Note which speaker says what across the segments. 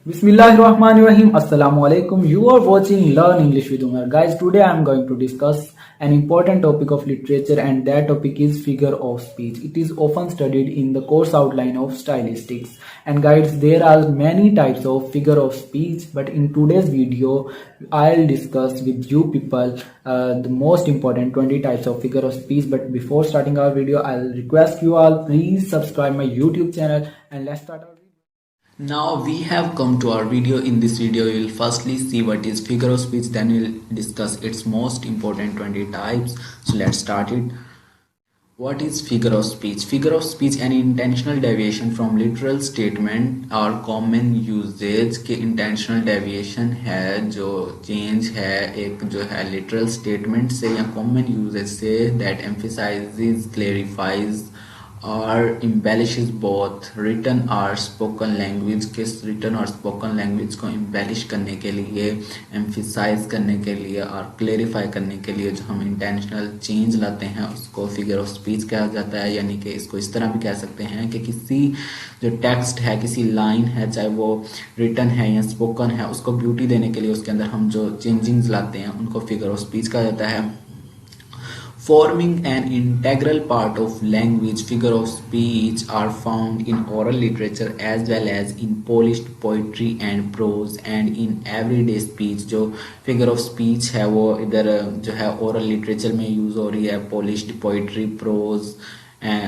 Speaker 1: Bismillahirrahmanirrahim. Assalamu alaikum. You are watching Learn English with Umar. Guys, today I am going to discuss an important topic of literature, and that topic is figure of speech. It is often studied in the course outline of stylistics. And guys, there are many types of figure of speech, but in today's video, I'll discuss with you people the most important 20 types of figure of speech. But before starting our video, I'll request you all please subscribe my YouTube channel and let's start our video. Now we have come to our video. In this video you will firstly see what is figure of speech, then we'll discuss its most important 20 types. So let's start it. What is figure of speech? Figure of speech an intentional deviation from literal statement और common usage के intentional deviation है जो change है एक जो है literal statement से या common usage से that emphasizes, clarifies और embellishes both written और spoken language के written और spoken language को embellish करने के लिए, emphasize करने के लिए और clarify करने के लिए जो हम intentional change लाते हैं उसको figure of speech कहा जाता है। यानी कि इसको इस तरह भी कह सकते हैं कि किसी जो text है, किसी line है, चाहे वो written है या spoken है, उसको beauty देने के लिए उसके अंदर हम जो changings लाते हैं उनको figure of speech कहा जाता है। Forming an integral part of language, figure of speech are found in oral literature as well as in polished poetry and prose and in everyday speech। जो figure of speech है वो इधर जो है oral literature में use हो रही है, polished poetry, prose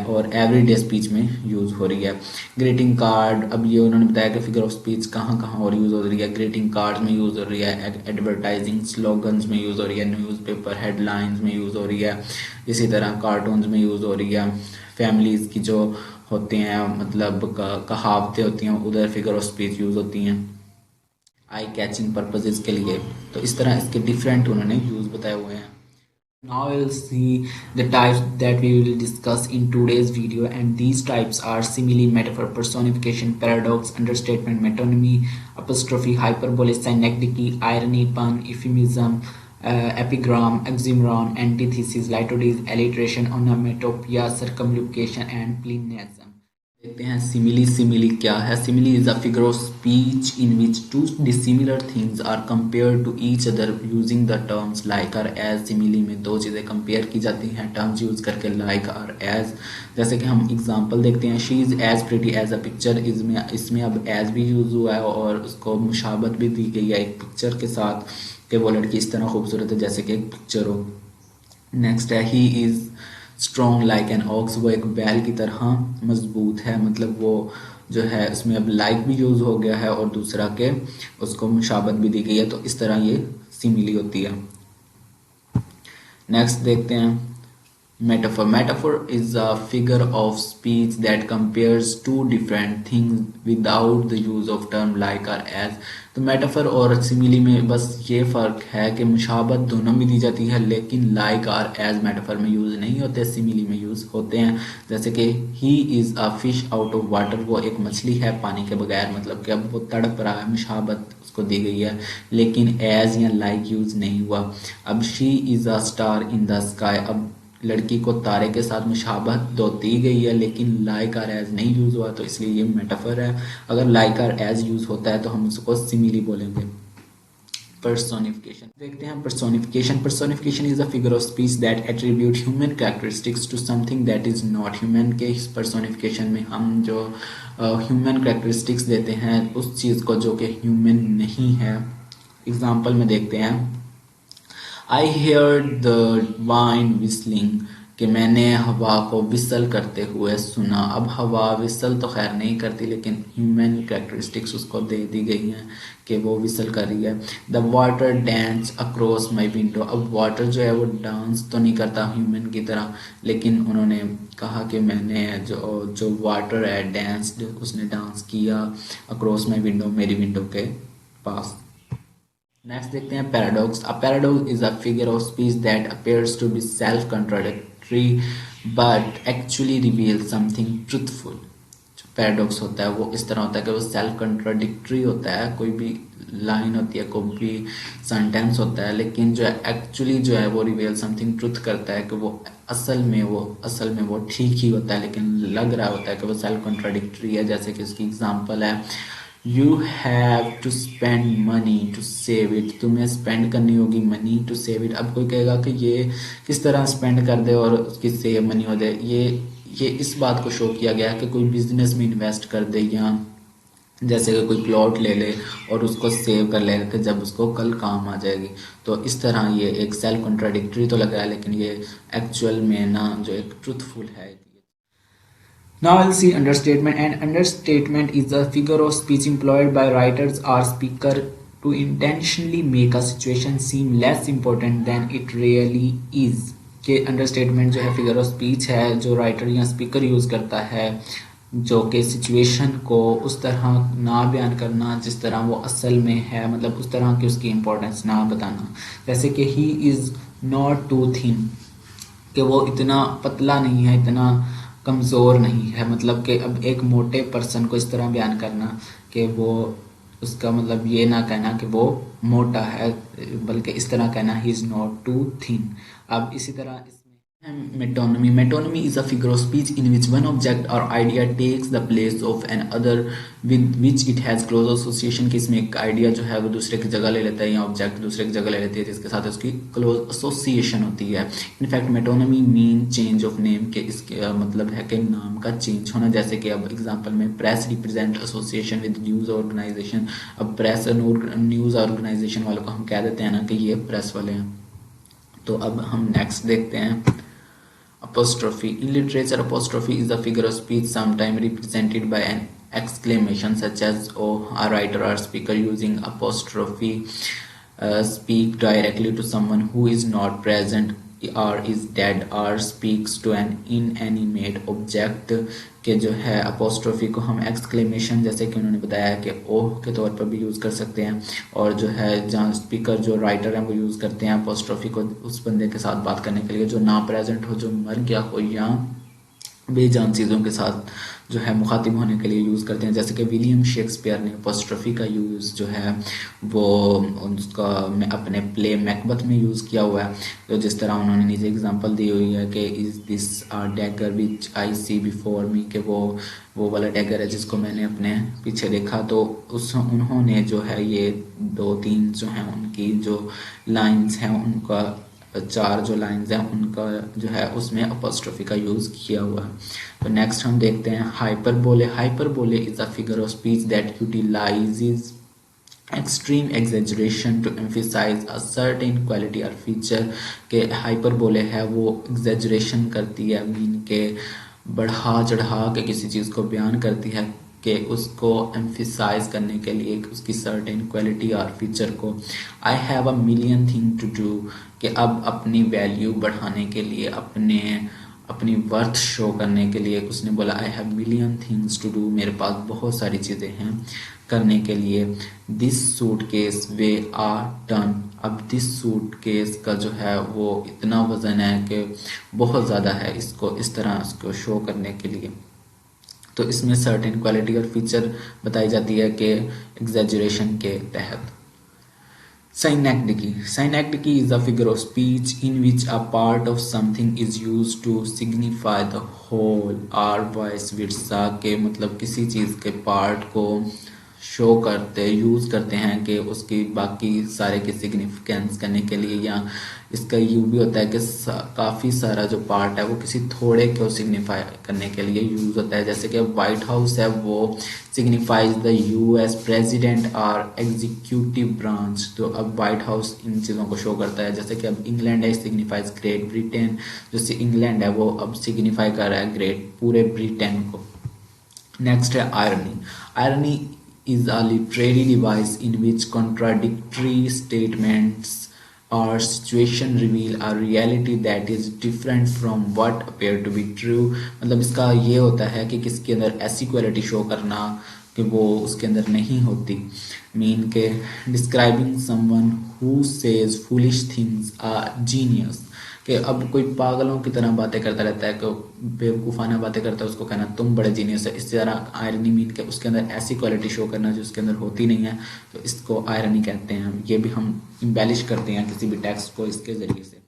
Speaker 1: और एवरीडे स्पीच में यूज़ हो रही है। ग्रीटिंग कार्ड, अब ये उन्होंने बताया कि फिगर ऑफ स्पीच कहाँ कहाँ और यूज़ हो रही है। ग्रीटिंग कार्ड में यूज़ हो रही है, एडवर्टाइजिंग स्लोगन्स में यूज़ हो रही है, न्यूज़पेपर हेडलाइंस में यूज़ हो रही है, इसी तरह कार्टून्स में यूज़ हो रही है। फैमिलीज़ की जो होते हैं मतलब कहावतें होती हैं उधर फिगर ऑफ स्पीच यूज़ होती हैं आई कैचिंग पर्पजेज़ के लिए। तो इस तरह इसके डिफरेंट उन्होंने यूज़ बताए हुए हैं। Now we'll see the types that we will discuss in today's video, and these types are simile, metaphor, personification, paradox, understatement, metonymy, apostrophe, hyperbole, synecdoche, irony, pun, euphemism, epigram, oxymoron, antithesis, litotes, alliteration, onomatopoeia, circumlocution, and pleonasm। देखते हैं simile. Simile क्या है? Simile is a figure of speech in which two dissimilar things are compare to each other using the terms like और as. Simile में दो चीज़ें compare की जाती हैं टर्म्स यूज करके, लाइक और एज। जैसे कि हम एग्जांपल देखते हैं, she is as pretty as a picture. इसमें अब एज भी यूज़ हुआ है और उसको मुशाबत भी दी गई है एक पिक्चर के साथ कि वो लड़की इस तरह खूबसूरत है जैसे कि एक पिक्चर हो। नेक्स्ट है he is strong like an ox, वो एक बैल की तरह मजबूत है, मतलब वो जो है उसमें अब लाइक भी यूज़ हो गया है और दूसरा के उसको मुशाबत भी दी गई है। तो इस तरह ये सिमिली होती है। नेक्स्ट देखते हैं metaphor। Metaphor is a figure of speech that compares two different things without the use of term like or as। तो मेटाफर और सिमिली में बस ये फ़र्क है कि मुशाबत दोनों में दी जाती है लेकिन लाइक और एज मेटाफर में यूज़ नहीं होते, सिमिली में यूज़ होते हैं। जैसे कि he is a fish out of water, वो एक मछली है पानी के बगैर, मतलब कि अब वो तड़प रहा है, मुशाबत उसको दी गई है लेकिन एज या लाइक यूज़ नहीं हुआ। अब she is a star in the sky, अब लड़की को तारे के साथ मुशाबहत तो दी गई है लेकिन लाइक और एज नहीं यूज़ हुआ, तो इसलिए ये मेटाफर है। अगर लाइक और एज यूज़ होता है तो हम उसको सिमिली बोलेंगे। पर्सोनिफिकेशन देखते हैं। Personification. Personification is a figure of speech that attribute human characteristics to something that is not human. के इस पर्सोनिफिकेशन में हम जो ह्यूमन कैरेक्टरिस्टिक्स देते हैं उस चीज़ को जो कि ह्यूमन नहीं है। एग्जाम्पल में देखते हैं, आई हेयर द वाइन विस्लिंग, कि मैंने हवा को विसल करते हुए सुना। अब हवा विसल तो खैर नहीं करती लेकिन ह्यूमन कैरेक्टरिस्टिक्स उसको दे दी गई हैं कि वो विसल कर रही है। The water dance across my window, अब वाटर जो है वो डांस तो नहीं करता ह्यूमन की तरह लेकिन उन्होंने कहा कि मैंने जो वाटर है डांस, उसने डांस किया अक्रॉस माई विंडो, मेरी विंडो के पास। नेक्स्ट देखते हैं paradox. A paradox is a figure of speech that appears to be self contradictory but actually reveal something truthful. जो पैराडॉक्स होता है वो इस तरह होता है कि वो सेल्फ कंट्राडिक्टरी होता है, कोई भी लाइन होती है, कोई भी सेंटेंस होता है लेकिन जो है एक्चुअली जो है वो रिवील समथिंग ट्रूथ करता है कि वो असल में वो ठीक ही होता है लेकिन लग रहा होता है कि वो सेल्फ कंट्राडिक्टरी है। जैसे कि उसकी एग्जांपल है, you have to spend money to save it, तुम्हें स्पेंड करनी होगी मनी टू सेव इट। अब कोई कहेगा कि ये किस तरह स्पेंड कर दे और उसकी सेव मनी हो जाए, ये इस बात को शो किया गया है कि कोई बिजनेस में इन्वेस्ट कर दे, या जैसे कि कोई प्लॉट ले ले और उसको सेव कर ले कि जब उसको कल काम आ जाएगी। तो इस तरह ये एक सेल्फ कॉन्ट्राडिक्टरी तो लग रहा है, लेकिन ये एक्चुअल में ना जो एक ट्रूथफुल है। Now I'll see understatement, and understatement is a figure of speech employed by writers or speaker to intentionally make a situation seem less important than it really is। कि अंडरस्टेटमेंट जो है figure of speech है जो writer या speaker use करता है, जो कि सिचुएशन को उस तरह ना बयान करना जिस तरह वो असल में है, मतलब उस तरह की उसकी इम्पोर्टेंस ना बताना। जैसे कि he is not too thin, कि वो इतना पतला नहीं है, इतना कमज़ोर नहीं है। मतलब कि अब एक मोटे पर्सन को इस तरह बयान करना कि वो, उसका मतलब ये ना कहना कि वो मोटा है, बल्कि इस तरह कहना ही इज़ नॉट टू थिन। अब इसी तरह metonymy, metonymy is a figure of speech in which one object or idea takes the place of another with which it has close association. कि इसमें एक आइडिया जो है वो दूसरे की जगह ले लेता है, या ऑब्जेक्ट दूसरे की जगह ले लेती है जिसके साथ उसकी क्लोज एसोसिएशन होती है। In fact metonymy mean change of name, के इसके मतलब है कि नाम का चेंज होना। जैसे कि अब एग्जांपल में press represent association with news organisation. अब प्रेस न्यूज़ ऑर्गेनाइजेशन वालों को हम कह देते हैं ना कि ये प्रेस वाले हैं। तो अब हम नेक्स्ट देखते हैं apostrophe. In literature, apostrophe is a figure of speech sometimes represented by an exclamation such as "oh." A writer or speaker using apostrophe speak directly to someone who is not present or is dead or speaks to an inanimate object। के जो है apostrophe को हम exclamation, जैसे कि उन्होंने बताया कि ओह के तौर पर भी यूज़ कर सकते हैं, और जो है जहाँ स्पीकर जो राइटर हैं वो यूज़ करते हैं अपोस्ट्रोफी को उस बंदे के साथ बात करने के लिए जो ना प्रेजेंट हो, जो मर गया हो, या बेजान चीज़ों के साथ जो है मुखातिब होने के लिए यूज़ करते हैं। जैसे कि विलियम शेक्सपियर ने अपोस्ट्रोफी का यूज़ जो है वो उसका अपने प्ले मैकबथ में यूज़ किया हुआ है। तो जिस तरह उन्होंने नीचे एग्जांपल दी हुई है कि is this a dagger which I see before me, कि वो वाला डैगर है जिसको मैंने अपने पीछे देखा। तो उन्होंने जो है ये दो तीन जो हैं उनकी जो लाइन्स हैं उनका, चार जो लाइंस हैं उनका जो है उसमें अपोस्ट्रोफी का यूज़ किया हुआ है। तो नेक्स्ट हम देखते हैं hyperbole. Hyperbole is a figure of speech that utilises extreme exaggeration to emphasise a certain quality और फीचर। के हाइपरबोले है वो एग्जेजरेशन करती है, मीन के बढ़ा चढ़ा के किसी चीज़ को बयान करती है कि उसको एम्फिसाइज करने के लिए उसकी सर्टेन क्वालिटी और फीचर को। I have a million thing to do, कि अब अपनी वैल्यू बढ़ाने के लिए, अपनी वर्थ शो करने के लिए उसने बोला I have million things to do, मेरे पास बहुत सारी चीज़ें हैं करने के लिए। This suitcase weighs a ton. अब दिस सूट केस का जो है वो इतना वज़न है कि बहुत ज़्यादा है, इसको इस तरह इसको शो करने के लिए। तो इसमें सर्टेन क्वालिटी और फीचर बताई जाती है कि एग्जैजुरेशन के तहत। Synecdoche. Synecdoche is a figure of speech in which a part of something is used to signify the whole or vice versa। के मतलब किसी चीज़ के पार्ट को शो करते यूज़ करते हैं कि उसकी बाकी सारे की सिग्निफिकेंस करने के लिए, या इसका यूँ भी होता है कि काफ़ी सारा जो पार्ट है वो किसी थोड़े को सिग्निफाई करने के लिए यूज़ होता है। जैसे कि वाइट हाउस है वो सिग्निफाइज द यूएस प्रेसिडेंट और एग्जीक्यूटिव ब्रांच। तो अब वाइट हाउस इन चीज़ों को शो करता है। जैसे कि अब इंग्लैंड है, सिग्निफाइज ग्रेट ब्रिटेन। जैसे इंग्लैंड है वो अब सिग्निफाई कर रहा है ग्रेट पूरे ब्रिटेन को। नेक्स्ट है irony. Irony is a literary device in which contradictory statements or situation reveal a reality that is different from what appear to be true। मतलब इसका ये होता है कि किसके अंदर ऐसी क्वालिटी शो करना कि वो उसके अंदर नहीं होती। मीन के describing someone who says foolish things a genius, कि अब कोई पागलों की तरह बातें करता रहता है, कि बेवकूफ़ाना बातें करता है, उसको कहना तुम बड़े जीनियस है। इस तरह आयरनी मीन के उसके अंदर ऐसी क्वालिटी शो करना जो उसके अंदर होती नहीं है, तो इसको आयरनी कहते हैं। ये भी हम इम्बेलिश करते हैं किसी भी टेक्स्ट को इसके ज़रिए से।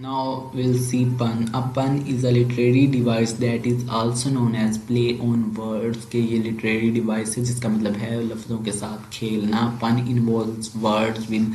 Speaker 1: Now we'll see pun. A pun is a literary device that is also known as play on words. के ये literary device है जिसका मतलब है लफ्ज़ों के साथ खेलना. Pun involves words with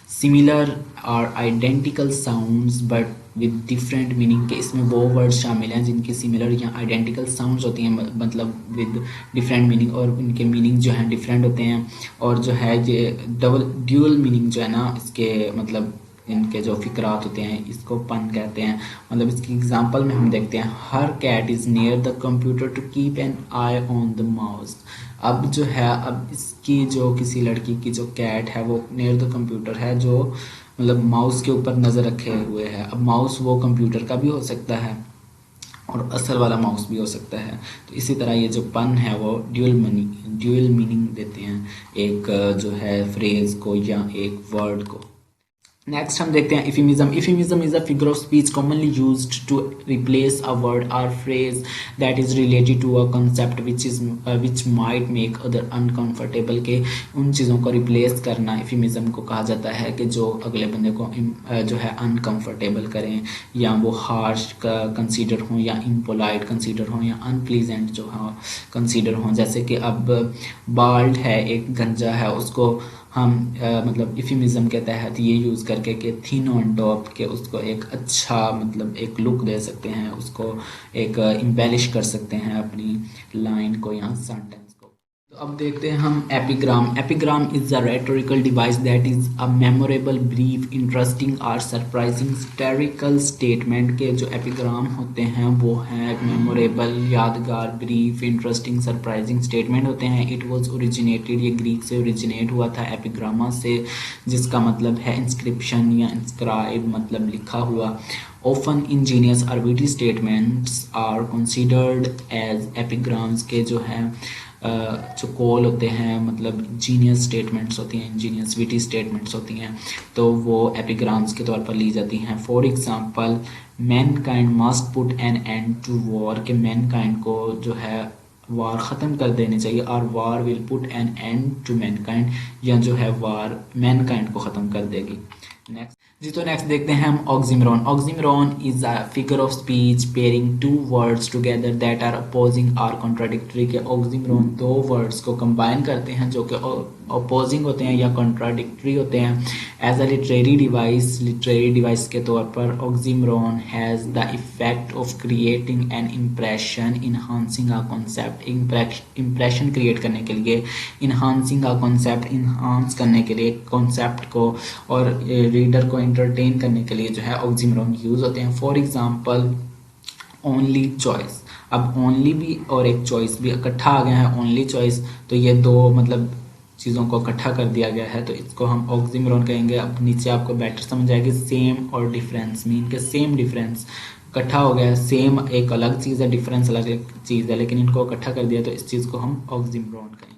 Speaker 1: similar or identical sounds but with different meaning. के इसमें वो words शामिल हैं जिनकी similar या identical sounds होती हैं मतलब with different meaning और उनके meaning जो हैं different होते हैं. और जो है ये dual meaning जो है ना इसके मतलब इनके जो फिक्रात होते हैं इसको पन कहते हैं. मतलब इसकी एग्जांपल में हम देखते हैं her cat is near the computer to keep an eye on the mouse. अब जो है अब इसकी जो किसी लड़की की जो कैट है वो नियर द कंप्यूटर है जो मतलब माउस के ऊपर नज़र रखे हुए है. अब माउस वो कंप्यूटर का भी हो सकता है और असल वाला माउस भी हो सकता है. तो इसी तरह ये जो पन है वो ड्यूअल मीनिंग देते हैं एक जो है फ्रेज़ को या एक वर्ड को. नेक्स्ट हम देखते हैं euphemism. Euphemism is a figure of speech commonly used to replace a word or phrase that is related to a concept which might make other uncomfortable. के उन चीज़ों को रिप्लेस करना इफेमिज्म को कहा जाता है कि जो अगले बंदे को जो है अनकंफर्टेबल करें या वो हार्श कंसीडर हों या इम्पोलाइट कंसीडर हों या अनप्लीजेंट जो है कंसीडर हों. जैसे कि अब बाल्ड है एक गंजा है उसको हम मतलब इफेमिज्म के तहत ये यूज़ करके कि थिन ऑन टॉप के उसको एक अच्छा मतलब एक लुक दे सकते हैं उसको एक इम्बेलिश कर सकते हैं अपनी लाइन को या सेंटेंस को. तो अब देखते हैं हम epigram. Epigram is a rhetorical device that is a memorable brief interesting और सरप्राइजिंग स्टेरिकल स्टेटमेंट. के जो एपिग्राम होते हैं वो हैं मेमोरेबल यादगार ब्रीफ इंटरेस्टिंग सरप्राइजिंग स्टेटमेंट होते हैं. इट वाज ओरिजिनेटेड ये ग्रीक से ओरिजिनेट हुआ था एपिग्रामा से जिसका मतलब है इंस्क्रिप्शन या इंस्क्राइब मतलब लिखा हुआ. Often ingenious or witty statements are considered as epigrams. के जो है जो कॉल होते हैं मतलब जीनियस स्टेटमेंट्स होती हैं इंजीनियस विटी स्टेटमेंट्स होती हैं तो वो एपिग्राम्स के तौर पर ली जाती हैं. For example mankind must put an end to war. के मैन काइंड को जो है वार ख़त्म कर देनी चाहिए और war will put an end to mankind या जो है वार मैन काइंड को ख़त्म कर देगी. नेक्स्ट जी तो नेक्स्ट देखते हैं हम oxymoron. Oxymoron is a figure of speech pairing two words together that are opposing or contradictory. के ऑक्सिमोरॉन दो वर्ड्स को कंबाइन करते हैं जो कि अपोजिंग होते हैं या कॉन्ट्राडिक्टरी होते हैं. एज अ लिटरेरी डिवाइस के तौर पर oxymoron has the effect of creating an impression enhancing a concept. Impression create करने के लिए इन्हांसिंग अ कॉन्सेप्ट इन्हांस करने के लिए कॉन्सेप्ट को और रीडर को एंटरटेन करने के लिए जो है ऑक्सिमोरॉन यूज़ होते हैं. For example only choice. अब ओनली भी और एक चॉइस भी इकट्ठा आ गया है ओनली चॉइस तो ये दो मतलब चीज़ों को इकट्ठा कर दिया गया है तो इसको हम ऑक्सिमोरॉन कहेंगे. अब नीचे आपको बेटर समझ आएगी सेम और डिफरेंस मीन के सेम डिफरेंस इकट्ठा हो गया है. सेम एक अलग चीज़ है डिफरेंस अलग चीज़ है लेकिन इनको इकट्ठा कर दिया तो इस चीज़ को हम ऑक्सिमोरॉन कहेंगे.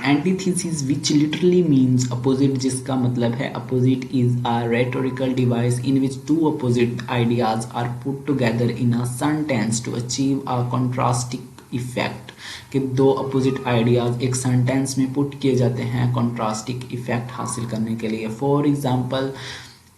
Speaker 1: Antithesis which literally means opposite जिसका मतलब है opposite is a rhetorical device in which two opposite ideas are put together in a sentence to achieve a contrastive effect. कि दो अपोजिट आइडियाज एक सेंटेंस में पुट किए जाते हैं कॉन्ट्रास्टिक इफेक्ट हासिल करने के लिए. फॉर एग्जांपल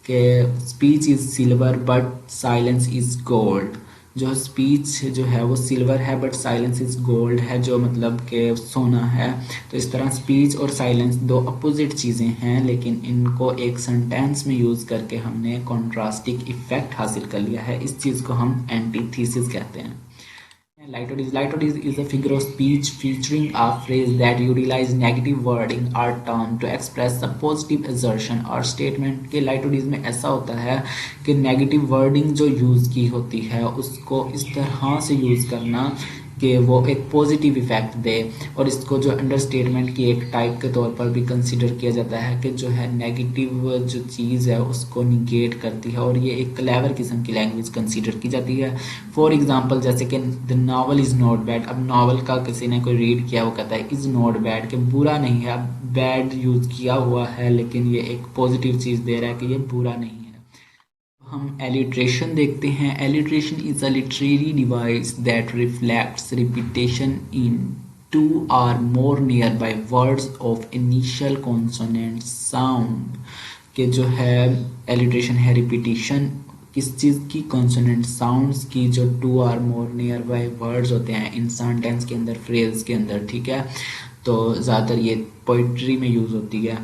Speaker 1: के speech is silver but silence is gold. जो स्पीच जो है वो सिल्वर है बट साइलेंस इज गोल्ड है जो मतलब कि सोना है. तो इस तरह स्पीच और साइलेंस दो अपोजिट चीज़ें हैं लेकिन इनको एक सेंटेंस में यूज़ करके हमने कॉन्ट्रास्टिक इफेक्ट हासिल कर लिया है. इस चीज़ को हम एंटीथीसिस कहते हैं. Litotes is a figure of speech featuring a phrase that utilize negative wording or term to express a positive assertion or statement. के लाइटोडीज में ऐसा होता है कि नेगेटिव वर्डिंग जो यूज़ की होती है उसको इस तरह से यूज़ करना कि वो एक पॉजिटिव इफेक्ट दे और इसको जो अंडरस्टेटमेंट की एक टाइप के तौर पर भी कंसीडर किया जाता है कि जो है नेगेटिव जो चीज़ है उसको निगेट करती है और ये एक क्लेवर किस्म की लैंग्वेज कंसीडर की जाती है. फॉर एग्जांपल जैसे कि the novel is not bad. अब नावल का किसी ने कोई रीड किया वो कहता है इज़ नॉट बैड कि बुरा नहीं है. अब बैड यूज़ किया हुआ है लेकिन ये एक पॉजिटिव चीज़ दे रहा है कि ये बुरा नहीं है. हम एलिट्रेशन देखते हैं. Alliteration is a literary device that reflects repetition in two or more nearby words of initial consonant sound. कि जो है एलिट्रेशन है रिपीटिशन किस चीज़ की, कॉन्सोनेंट साउंड्स की जो two or more nearby words होते हैं इन सेंटेंस के अंदर, फ्रेज के अंदर, ठीक है। तो ज़्यादातर ये पोइट्री में यूज़ होती है।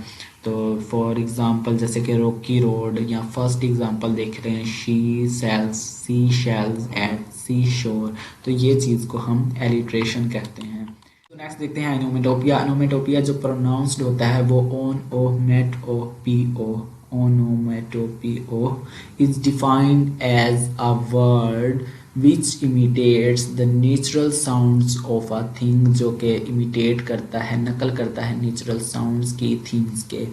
Speaker 1: तो फॉर एग्ज़ाम्पल जैसे कि रॉकी रोड, या फर्स्ट एग्ज़ाम्पल देख रहे हैं she sells sea shells at sea shore, तो ये चीज़ को हम एलिट्रेशन कहते हैं। तो नेक्स्ट देखते हैं एनोमेटोपिया। एनोमेटोपिया जो प्रोनाउंस्ड होता है वो onomatopoeia, onomatopoeia is defined as a word which imitates the natural sounds of a thing, जो कि imitate करता है, नकल करता है natural sounds की things के।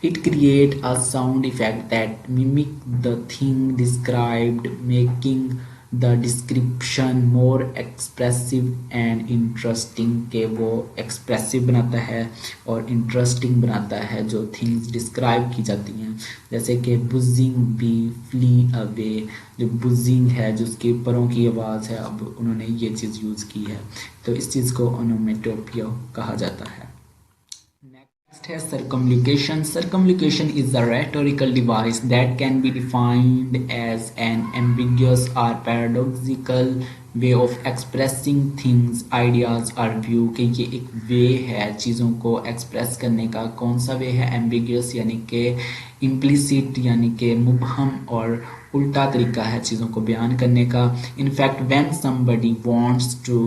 Speaker 1: It create a sound effect that mimic the thing described, making the description more expressive and interesting, के वो एक्सप्रेसिव बनाता है और इंटरेस्टिंग बनाता है जो थिंग्स डिस्क्राइब की जाती हैं। जैसे कि बुजिंग बी फ्ली अवे, जो बुजिंग है जो उसके परों की आवाज़ है, अब उन्होंने ये चीज़ यूज़ की है, तो इस चीज़ को ओनोमेटोपिया कहा जाता है। Next है circumlocution. Circumlocution is a rhetorical device that can be defined as an ambiguous or paradoxical way of expressing things, ideas or view, कि ये एक वे है चीज़ों को एक्सप्रेस करने का। कौन सा वे है? ambiguous यानी कि implicit यानी कि मुबहम, और उल्टा तरीका है चीज़ों को बयान करने का। In fact, when somebody wants to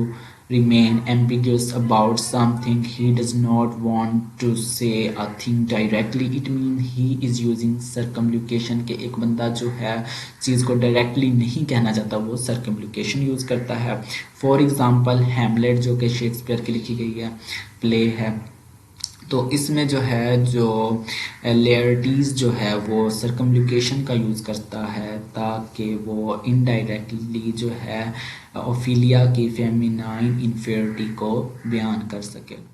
Speaker 1: remain ambiguous about something, he does not want to say a thing directly, it means he is using circumlocution, के एक बंदा जो है चीज़ को डायरेक्टली नहीं कहना चाहता, वो circumlocution यूज़ करता है। फॉर एग्ज़ाम्पल हैमलेट जो कि शेक्सपियर की लिखी गई है प्ले है, तो इसमें जो है जो लेयर्टीज़ जो है वो सर्कमलोकेशन का यूज़ करता है ताकि वो इनडायरेक्टली जो है ओफिलिया की फेमिनाइन इन्फेरिटी को बयान कर सके।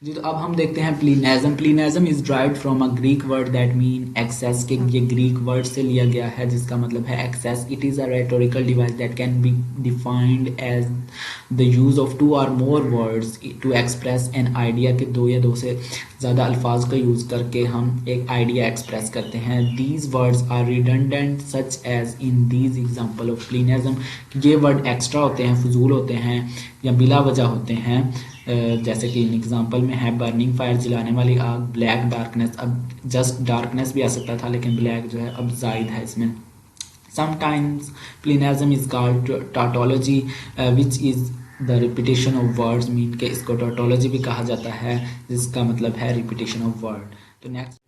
Speaker 1: जी, तो अब हम देखते हैं pleonasm. Pleonasm is derived from a Greek word that mean excess, के ये ग्रीक वर्ड से लिया गया है जिसका मतलब है excess. It is a rhetorical device that can be defined as the use of two or more words to express an idea, के दो या दो से ज़्यादा अल्फाज का यूज़ करके हम एक आइडिया एक्सप्रेस करते हैं। These words are redundant such as in these example of pleonasm, ये वर्ड एक्स्ट्रा होते हैं, फजूल होते हैं या बिला वजह होते हैं। जैसे कि इन एग्जांपल में है बर्निंग फायर, जलाने वाली आग, ब्लैक डार्कनेस, अब जस्ट डार्कनेस भी आ सकता था लेकिन ब्लैक जो है अब जायद है इसमें। Sometimes pleonasm is called tautology which is the repetition of words, mean के इसको टाटोलॉजी भी कहा जाता है जिसका मतलब है रिपीटेशन ऑफ वर्ड। तो नेक्स्ट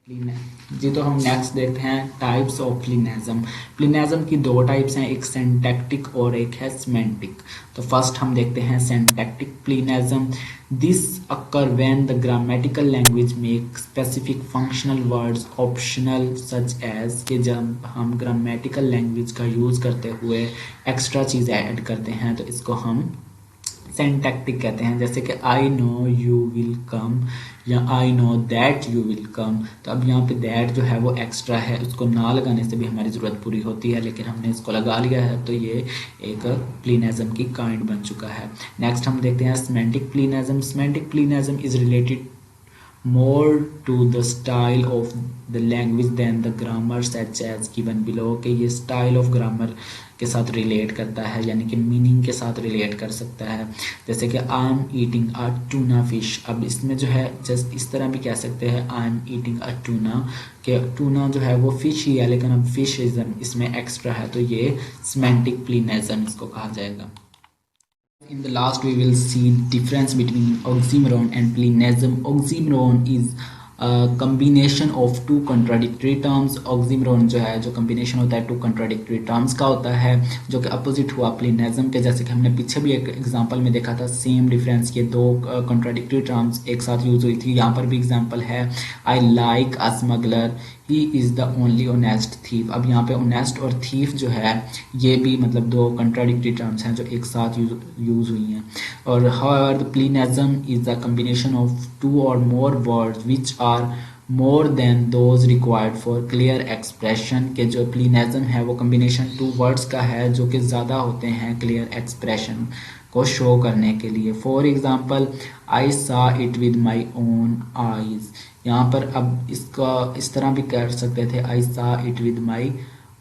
Speaker 1: जी, तो हम नेक्स्ट देखते हैं टाइप्स ऑफ प्लीनेज़म। प्लीनेज़म की दो टाइप्स हैं, एक सिंटैक्टिक और एक है सिमेंटिक। तो फर्स्ट हम देखते हैं syntactic pleonasm. This occur when the grammatical language make specific functional words optional such as, कि जब हम ग्रामेटिकल लैंग्वेज का यूज़ करते हुए एक्स्ट्रा चीज़ ऐड करते हैं तो इसको हम सिंटैक्टिक कहते हैं। जैसे कि I know you will come या I know that you will come, तो अब यहाँ पे दैट जो है वो एक्स्ट्रा है, उसको ना लगाने से भी हमारी ज़रूरत पूरी होती है, लेकिन हमने इसको लगा लिया है तो ये एक प्लीनेज़म की काइंड बन चुका है। नेक्स्ट हम देखते हैं semantic pleonasm. Semantic pleonasm is related more to the style of the language than the grammar such as given below, कि ये style of grammar के साथ रिलेट करता है, यानी कि मीनिंग के साथ रिलेट कर सकता है। जैसे कि I am eating a tuna fish, अब इसमें जो है जस्ट इस तरह भी कह सकते हैं I am eating a tuna, कि टूना जो है वो फिश ही है लेकिन अब फिश इसमें एक्स्ट्रा है, तो ये सिमेंटिक प्लीनेज़म इसको कहा जाएगा। In the last we will see difference between oxymoron and pleonasm. Oxymoron is a combination of two contradictory terms. Oxymoron जो है, जो combination होता है two contradictory terms का होता है, जो कि opposite हुआ pleonasm के। जैसे कि हमने पीछे भी एक example में देखा था same difference, ये दो contradictory terms एक साथ यूज हुई थी। यहाँ पर भी example है I like a smuggler, he is the only honest thief। अब यहाँ पे honest और thief जो है ये भी मतलब दो contradictory terms हैं जो एक साथ यूज हुई हैं। और however the pleonasm is the combination of two or more words which are more than those required for clear expression, के जो pleonasm है वो combination two words का है जो कि ज़्यादा होते हैं clear expression को शो करने के लिए। फॉर एग्जाम्पल आई सा it with my own eyes, यहाँ पर अब इसका इस तरह भी कर सकते थे आई सा इट विद माई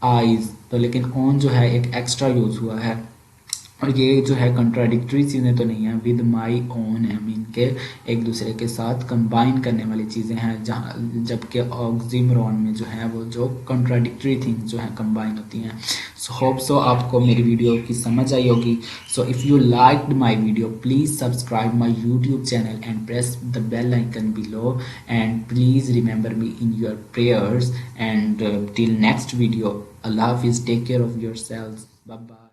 Speaker 1: आईज, तो लेकिन ओन जो है एक एक्स्ट्रा यूज हुआ है और ये जो है कंट्राडिक्टरी चीज़ें तो नहीं है, विद माई ओन है, मीन के एक दूसरे के साथ कंबाइन करने वाली चीज़ें हैं, जहाँ जबकि ऑक्सिमोरॉन में जो है वो जो कंट्राडिक्टरी थिंग्स जो है कंबाइन होती हैं। सो होप सो आपको मेरी वीडियो की समझ आई होगी। So if you liked my video please subscribe my YouTube channel and press the bell icon below and please remember me in your prayers and till next video, अल्लाह हाफिज़, take care of yourself, bye bye.